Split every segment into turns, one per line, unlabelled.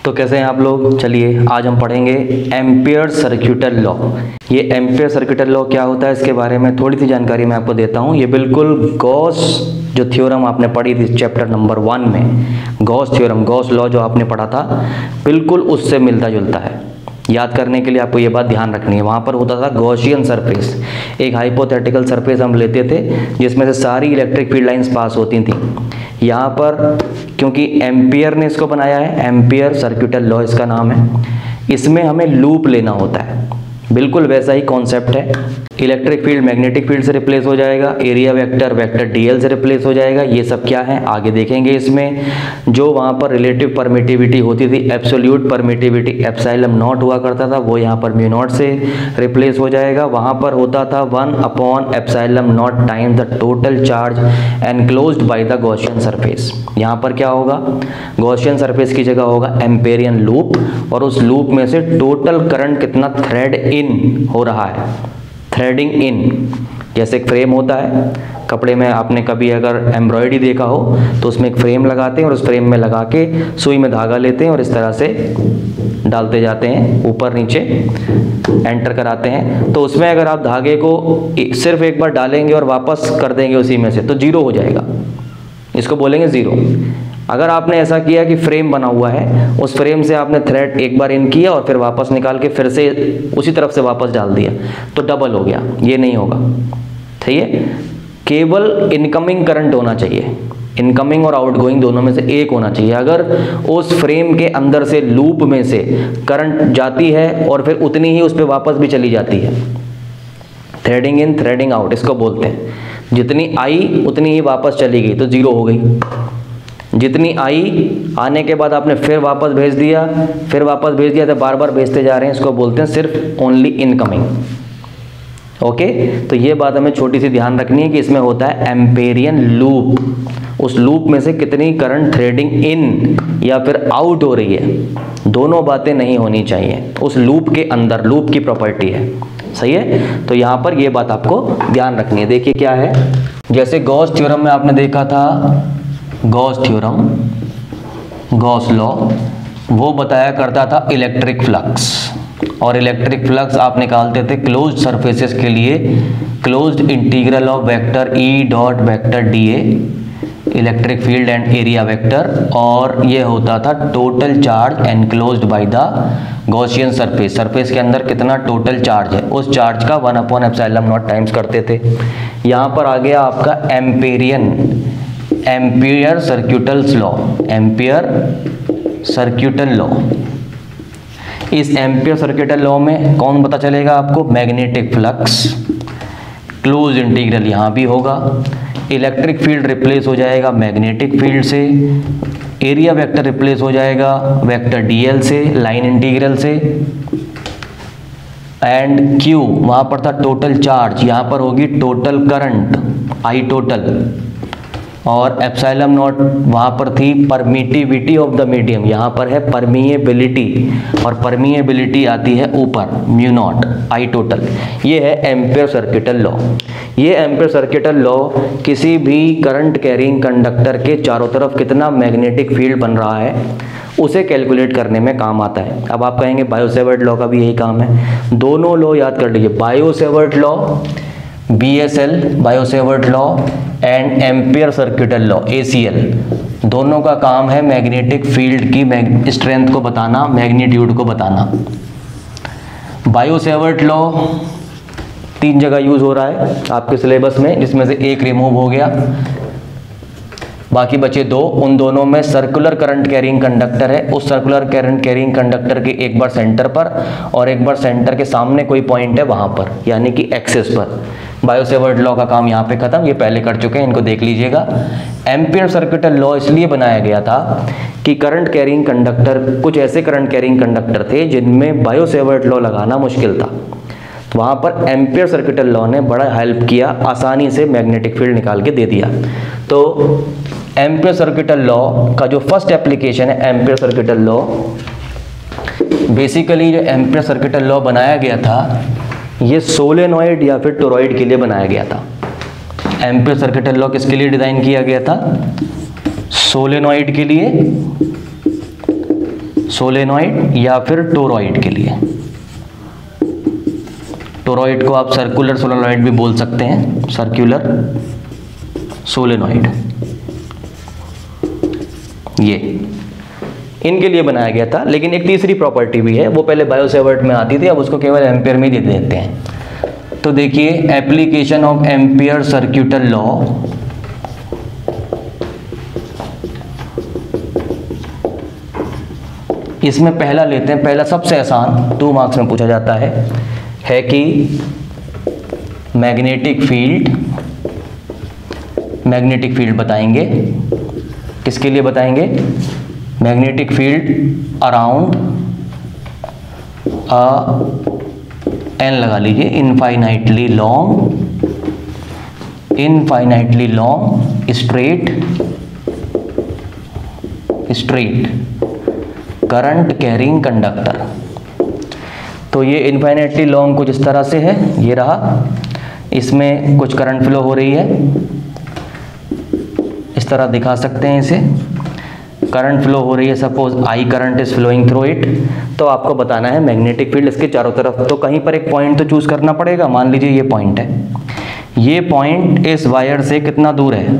तो कैसे हैं आप लोग। चलिए आज हम पढ़ेंगे एम्पियर सर्किटल लॉ। ये एम्पियर सर्किटल लॉ क्या होता है इसके बारे में थोड़ी सी जानकारी मैं आपको देता हूँ। ये बिल्कुल गॉस जो थ्योरम आपने पढ़ी थी चैप्टर नंबर 1 में, गॉस थ्योरम, गॉस लॉ जो आपने पढ़ा था, बिल्कुल उससे मिलता जुलता है। याद करने के लिए आपको ये बात ध्यान रखनी है। वहाँ पर होता था गॉसियन सरफेस, एक हाइपोथेटिकल सरफेस हम लेते थे जिसमें से सारी इलेक्ट्रिक फील्ड लाइंस पास होती थी। यहाँ पर क्योंकि एम्पियर ने इसको बनाया है, एम्पियर सर्किटल लॉ इसका नाम है, इसमें हमें लूप लेना होता है। बिल्कुल वैसा ही कॉन्सेप्ट है। इलेक्ट्रिक फील्ड मैग्नेटिक फील्ड से रिप्लेस हो जाएगा, एरिया वेक्टर वेक्टर डीएल से रिप्लेस हो जाएगा। ये सब क्या है आगे देखेंगे। इसमें जो वहाँ पर रिलेटिव परमिटिविटी होती थी, एब्सोल्यूट परमिटिविटी एप्सिलॉन नॉट हुआ करता था, वो यहाँ पर म्यू नॉट से रिप्लेस हो जाएगा। वहाँ पर होता था 1 epsilon not time the total charge enclosed by the Gaussian surface. यहाँ पर क्या होगा, गॉसियन सरफेस की जगह होगा एम्पेरियन लूप, और उस लूप में से टोटल करंट कितना थ्रेड इन हो रहा है, थ्रेडिंग इन। जैसे एक फ्रेम होता है कपड़े में, आपने कभी अगर एम्ब्रॉयडरी देखा हो तो उसमें एक फ्रेम लगाते हैं और उस फ्रेम में लगा के सुई में धागा लेते हैं और इस तरह से डालते जाते हैं, ऊपर नीचे एंटर कराते हैं। तो उसमें अगर आप धागे को सिर्फ एक बार डालेंगे और वापस कर देंगे उसी में से, तो जीरो हो जाएगा, इसको बोलेंगे जीरो। अगर आपने ऐसा किया कि फ्रेम बना हुआ है, उस फ्रेम से आपने थ्रेड एक बार इन किया और फिर वापस निकाल के फिर से उसी तरफ से वापस डाल दिया, तो डबल हो गया। ये नहीं होगा, सही है। केवल इनकमिंग करंट होना चाहिए, इनकमिंग और आउटगोइंग दोनों में से एक होना चाहिए। अगर उस फ्रेम के अंदर से लूप में से करंट जाती है और फिर उतनी ही उस पर वापस भी चली जाती है, थ्रेडिंग इन थ्रेडिंग आउट इसको बोलते हैं। जितनी आई उतनी ही वापस चली गई तो जीरो हो गई। जितनी आई आने के बाद आपने फिर वापस भेज दिया, फिर वापस भेज दिया, तो बार बार भेजते जा रहे हैं, इसको बोलते हैं सिर्फ ओनली इनकमिंग। ओके, तो ये बात हमें छोटी सी ध्यान रखनी है कि इसमें होता है एम्पेरियन लूप। उस लूप में से कितनी करंट थ्रेडिंग इन या फिर आउट हो रही है, दोनों बातें नहीं होनी चाहिए उस लूप के अंदर। लूप की प्रॉपर्टी है, सही है। तो यहाँ पर ये बात आपको ध्यान रखनी है। देखिए क्या है, जैसे गॉस थ्योरम में आपने देखा था, गॉस थ्योरम, गॉस लॉ, वो बताया करता था इलेक्ट्रिक फ्लक्स, और इलेक्ट्रिक फ्लक्स आप निकालते थे क्लोज्ड सरफेसेस के लिए, closed integral of vector E dot vector D A, electric field and area vector, और ये होता था total charge enclosed by the Gaussian surface. Surface के अंदर कितना टोटल चार्ज है, उस चार्ज का 1 एप्सिलॉन नॉट टाइम्स करते थे। यहाँ पर आ गया आपका ampere circuital law, ampere circuital law. इस एम्पियर सर्किटल लॉ में कौन पता चलेगा आपको, मैग्नेटिक फ्लक्स, क्लोज इंटीग्रल यहाँ भी होगा, इलेक्ट्रिक फील्ड रिप्लेस हो जाएगा मैग्नेटिक फील्ड से, एरिया वेक्टर रिप्लेस हो जाएगा वेक्टर डीएल से, लाइन इंटीग्रल से, एंड क्यू वहाँ पर था टोटल चार्ज, यहाँ पर होगी टोटल करंट आई टोटल, और एप्सिलॉन नॉट वहाँ पर थी परमिटिविटी ऑफ द मीडियम, यहाँ पर है परमिएबिलिटी, और परमिएबिलिटी आती है ऊपर म्यू नॉट आई टोटल। ये है एम्पियर सर्किटल लॉ। ये एम्पियर सर्किटल लॉ किसी भी करंट कैरिंग कंडक्टर के चारों तरफ कितना मैग्नेटिक फील्ड बन रहा है उसे कैलकुलेट करने में काम आता है। अब आप कहेंगे बायो-सेवर्ट लॉ का भी यही काम है। दोनों लॉ याद कर लीजिए, Biot-Savart law, BSL Biot-Savart law and ampere circuital law ACL, दोनों का काम है मैग्नेटिक फील्ड की स्ट्रेंथ को बताना, मैग्नीट्यूड को बताना। बायो-सेवर्ट लॉ 3 जगह यूज हो रहा है आपके सिलेबस में, जिसमें से एक रिमूव हो गया, बाकी बचे 2। उन दोनों में सर्कुलर करंट कैरिंग कंडक्टर है, उस सर्कुलर करंट कैरिंग कंडक्टर के एक बार सेंटर पर और एक बार सेंटर के सामने कोई पॉइंट है वहां पर, यानी कि एक्सिस पर। बायो-सेवर्ट लॉ का काम यहाँ पे खत्म, ये पहले कर चुके हैं, इनको देख लीजिएगा। एम्पियर सर्किटल लॉ इसलिए बनाया गया था कि करंट कैरिंग कंडक्टर, कुछ ऐसे करंट कैरिंग कंडक्टर थे जिनमें बायो-सेवर्ट लॉ लगाना मुश्किल था, तो वहाँ पर एम्पियर सर्किटल लॉ ने बड़ा हेल्प किया, आसानी से मैग्नेटिक फील्ड निकाल के दे दिया। तो एम्पियर सर्किटल लॉ का जो फर्स्ट एप्लीकेशन है एम्पियर सर्किटल लॉ, बेसिकली जो एम्पियर सर्किटल लॉ बनाया गया था ये सोलेनॉइड या फिर टोरॉइड के लिए बनाया गया था। एम्पियर सर्किटल लॉ किसके लिए डिजाइन किया गया था, सोलेनॉइड के लिए, सोलेनॉइड या फिर टोरॉइड के लिए। टोरॉइड को आप सर्कुलर सोलेनॉइड भी बोल सकते हैं, सर्कुलर सोलेनॉइड। ये इनके लिए बनाया गया था। लेकिन एक तीसरी प्रॉपर्टी भी है, वो पहले बायोसेवर्ट में आती थी, अब उसको केवल एम्पियर में दे देते हैं। तो देखिए, एप्लीकेशन ऑफ एम्पियर सर्क्यूटल लॉ, इसमें पहला लेते हैं, पहला सबसे आसान 2 मार्क्स में पूछा जाता है कि मैग्नेटिक फील्ड बताएंगे। किसके लिए बताएंगे? मैग्नेटिक फील्ड अराउंड एन लगा लीजिए, infinitely long straight current carrying conductor. तो ये इनफाइनाइटली लॉन्ग कुछ इस तरह से है, ये रहा, इसमें कुछ करंट फ्लो हो रही है, इस तरह दिखा सकते हैं इसे, करंट फ्लो हो रही है, suppose I current is flowing through it. तो आपको बताना है मैग्नेटिक फील्ड इसके चारों तरफ। तो कहीं पर एक पॉइंट तो चूज करना पड़ेगा। मान लीजिए ये पॉइंट है, ये पॉइंट इस वायर से कितना दूर है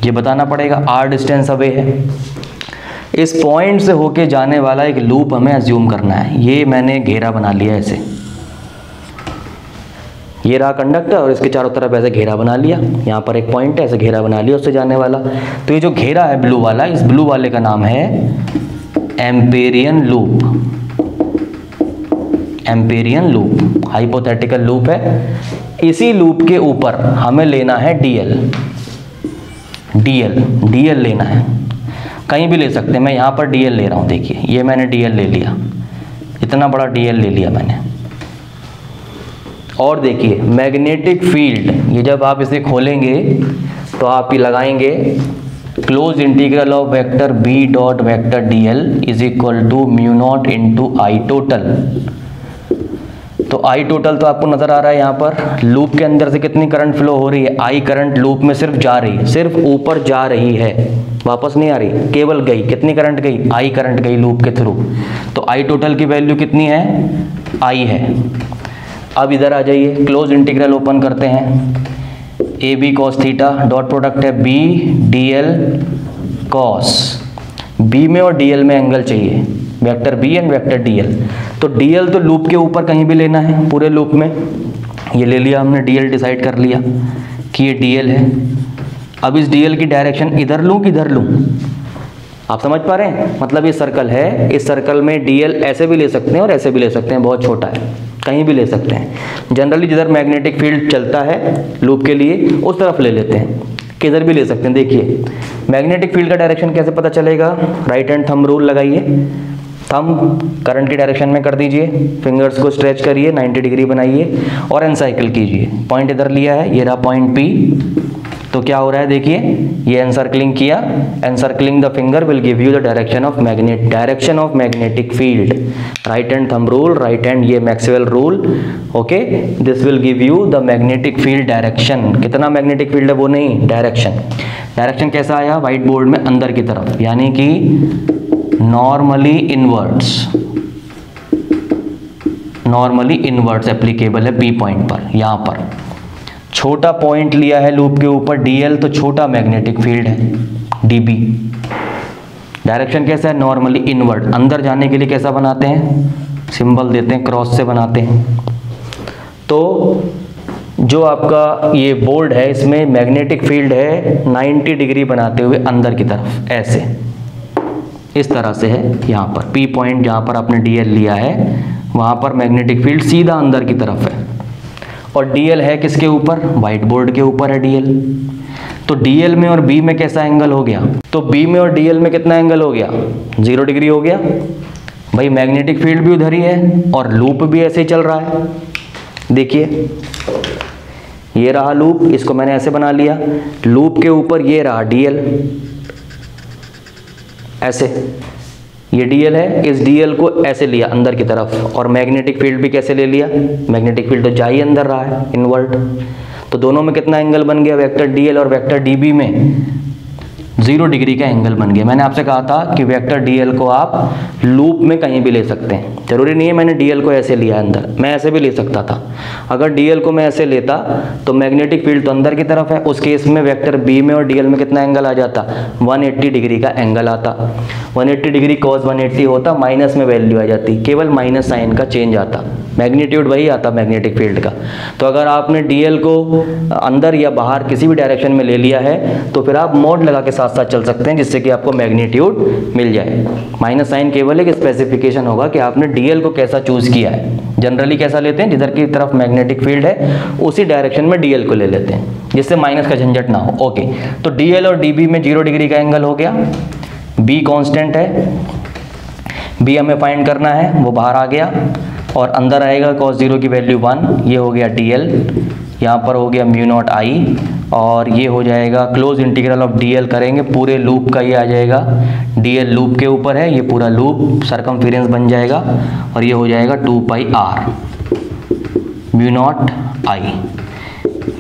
ये बताना पड़ेगा, r डिस्टेंस अवे है। इस पॉइंट से होके जाने वाला एक लूप हमें अज्यूम करना है। ये मैंने घेरा बना लिया ऐसे, ये रहा कंडक्टर और इसके चारों तरफ ऐसे घेरा बना लिया, यहाँ पर एक पॉइंट है, ऐसे घेरा बना लिया उससे जाने वाला। तो ये जो घेरा है ब्लू वाला, इस ब्लू वाले का नाम है एम्पेरियन लूप, हाइपोथेटिकल लूप है। इसी लूप के ऊपर हमें लेना है डीएल लेना है, कहीं भी ले सकते हैं। मैं यहाँ पर डीएल ले रहा हूँ, देखिए ये मैंने डीएल ले लिया, इतना बड़ा डीएल ले लिया मैंने। और देखिए मैग्नेटिक फील्ड, ये जब आप इसे खोलेंगे तो आप ये लगाएंगे close integral of vector B dot vector dl is equal to mu naught into I total. तो आई टोटल तो आपको नजर आ रहा है यहाँ पर, लूप के अंदर से कितनी करंट फ्लो हो रही है, आई करंट लूप में सिर्फ जा रही है, सिर्फ ऊपर जा रही है, वापस नहीं आ रही, केवल गई। कितनी करंट गई? आई करंट गई लूप के थ्रू। तो आई टोटल की वैल्यू कितनी है? आई है। अब इधर आ जाइए, क्लोज इंटीग्रल ओपन करते हैं, A B cos theta, dot product है B D L cos, B में और डी एल में एंगल चाहिए, vector B and vector D L. तो डी एल तो लूप के ऊपर कहीं भी लेना है, पूरे लूप में। ये ले लिया हमने, डी एल डिसाइड कर लिया कि ये डी एल है। अब इस डी एल की डायरेक्शन इधर लूँ कि इधर लूँ? आप समझ पा रहे हैं? मतलब ये सर्कल है, इस सर्कल में डी एल ऐसे भी ले सकते हैं और ऐसे भी ले सकते हैं, बहुत छोटा है, कहीं भी ले सकते हैं। जनरली जिधर मैग्नेटिक फील्ड चलता है लूप के लिए उस तरफ ले लेते हैं, किधर भी ले सकते हैं। देखिए मैग्नेटिक फील्ड का डायरेक्शन कैसे पता चलेगा? राइट हैंड थंब रूल लगाइए, थंब करंट की डायरेक्शन में कर दीजिए, फिंगर्स को स्ट्रेच करिए, 90 डिग्री बनाइए और एनसाइकिल कीजिए। पॉइंट इधर लिया है, ये रहा पॉइंट पी। तो क्या हो रहा है देखिए, ये एनसर्कलिंग किया, encircling the finger will give you the direction of magnetic field. Right hand thumb rule, right hand ये Maxwell rule, okay, this will give you the magnetic field direction. कितना मैग्नेटिक फील्ड है वो नहीं, direction कैसा आया? White board में अंदर की तरफ, यानी कि नॉर्मली इनवर्ट्स एप्लीकेबल है बी पॉइंट पर। यहाँ पर छोटा पॉइंट लिया है लूप के ऊपर डीएल, तो छोटा मैग्नेटिक फील्ड है डीबी। डायरेक्शन कैसा है? Normally invert. अंदर जाने के लिए कैसा बनाते हैं? सिंबल देते हैं, क्रॉस से बनाते हैं। तो जो आपका ये बोर्ड है इसमें मैग्नेटिक फील्ड है 90 डिग्री बनाते हुए अंदर की तरफ, ऐसे इस तरह से है। यहाँ पर पी पॉइंट जहाँ पर आपने डीएल लिया है वहाँ पर मैग्नेटिक फील्ड सीधा अंदर की तरफ है। और डीएल है किसके ऊपर? व्हाइट बोर्ड के ऊपर है डीएल। तो डीएल में और बी में कैसा एंगल हो गया? तो बी में और डीएल में कितना एंगल हो गया? 0 डिग्री हो गया। भाई मैग्नेटिक फील्ड भी उधर ही है और लूप भी ऐसे ही चल रहा है। देखिए ये रहा लूप, इसको मैंने ऐसे बना लिया, लूप के ऊपर ये रहा डीएल, ऐसे ये डीएल है, इस डीएल को ऐसे लिया अंदर की तरफ, और मैग्नेटिक फील्ड भी कैसे ले लिया? मैग्नेटिक फील्ड तो जा ही अंदर रहा है, इनवर्ट। तो दोनों में कितना एंगल बन गया? वेक्टर डीएल और वेक्टर डीबी में 0 डिग्री का एंगल बन गया। मैंने आपसे कहा था कि वेक्टर डीएल को आप लूप में कहीं भी ले सकते हैं, जरूरी नहीं है मैंने डीएल को ऐसे लिया अंदर, मैं ऐसे भी ले सकता था। अगर डीएल को मैं ऐसे लेता तो मैग्नेटिक फील्ड तो अंदर की तरफ है, उस केस में वेक्टर बी में और डीएल में कितना एंगल आ जाता, 180 डिग्री का एंगल आता। 180 डिग्री cos 180 होता, माइनस में वैल्यू आ जाती, केवल माइनस साइन का चेंज आता, मैग्नीट्यूड वही आता मैग्नेटिक फील्ड का। तो अगर आपने डीएल को अंदर या बाहर किसी भी डायरेक्शन में ले लिया है तो फिर आप मोड लगा के साथ साथ चल सकते हैं, जिससे कि आपको मैग्नीट्यूड मिल जाए। माइनस साइन केवल एक स्पेसिफिकेशन होगा कि आपने डीएल को कैसा चूज किया है। जनरली कैसा लेते हैं, जिधर की तरफ मैग्नेटिक फील्ड है उसी डायरेक्शन में डीएल को ले लेते हैं, जिससे माइनस का झंझट ना हो। ओके, तो डीएल और डीबी में 0 डिग्री का एंगल हो गया, बी कांस्टेंट है, बी हमें फाइंड करना है, वो बाहर आ गया और अंदर आएगा cos 0 की वैल्यू 1, ये हो गया डीएल, यहाँ पर हो गया म्यू नॉट आई, और ये हो जाएगा क्लोज इंटीग्रल ऑफ डीएल करेंगे, पूरे लूप का ये आ जाएगा, डीएल लूप के ऊपर है, ये पूरा लूप सरकमफेरेंस बन जाएगा और ये हो जाएगा 2 pi r mu naught I.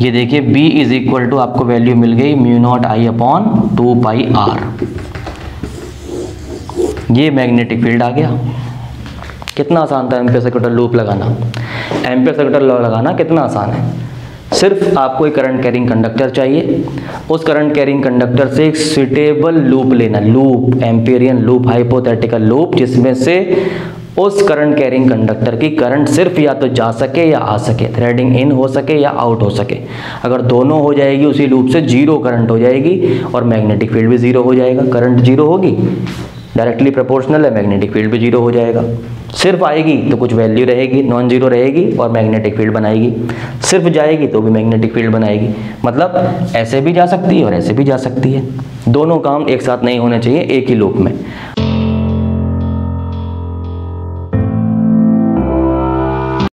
ये देखिए b इज इक्वल टू आपको वैल्यू मिल गई mu naught I upon 2 pi r. ये मैग्नेटिक फील्ड आ गया। कितना आसान था एम्पीयर सर्कुलर लूप लगाना, एम्पीयर सर्कुलर लॉ लगाना कितना आसान है। सिर्फ आपको एक करंट कैरिंग कंडक्टर चाहिए, उस करंट कैरिंग कंडक्टर से एक सुइटेबल लूप लेना, loop Amperian loop, hypothetical loop, जिसमें से उस करंट कैरिंग कंडक्टर की करंट सिर्फ या तो जा सके या आ सके, थ्रेडिंग इन हो सके या आउट हो सके। अगर दोनों हो जाएगी उसी लूप से, 0 करंट हो जाएगी और मैग्नेटिक फील्ड भी 0 हो जाएगा। करंट 0 होगी, डायरेक्टली प्रोपोर्शनल है, मैग्नेटिक फील्ड भी 0 हो जाएगा। सिर्फ आएगी तो कुछ वैल्यू रहेगी, नॉन जीरो रहेगी और मैग्नेटिक फील्ड बनाएगी, सिर्फ जाएगी तो भी मैग्नेटिक फील्ड बनाएगी। मतलब ऐसे भी जा सकती है और ऐसे भी जा सकती है, दोनों काम एक साथ नहीं होने चाहिए एक ही लूप में।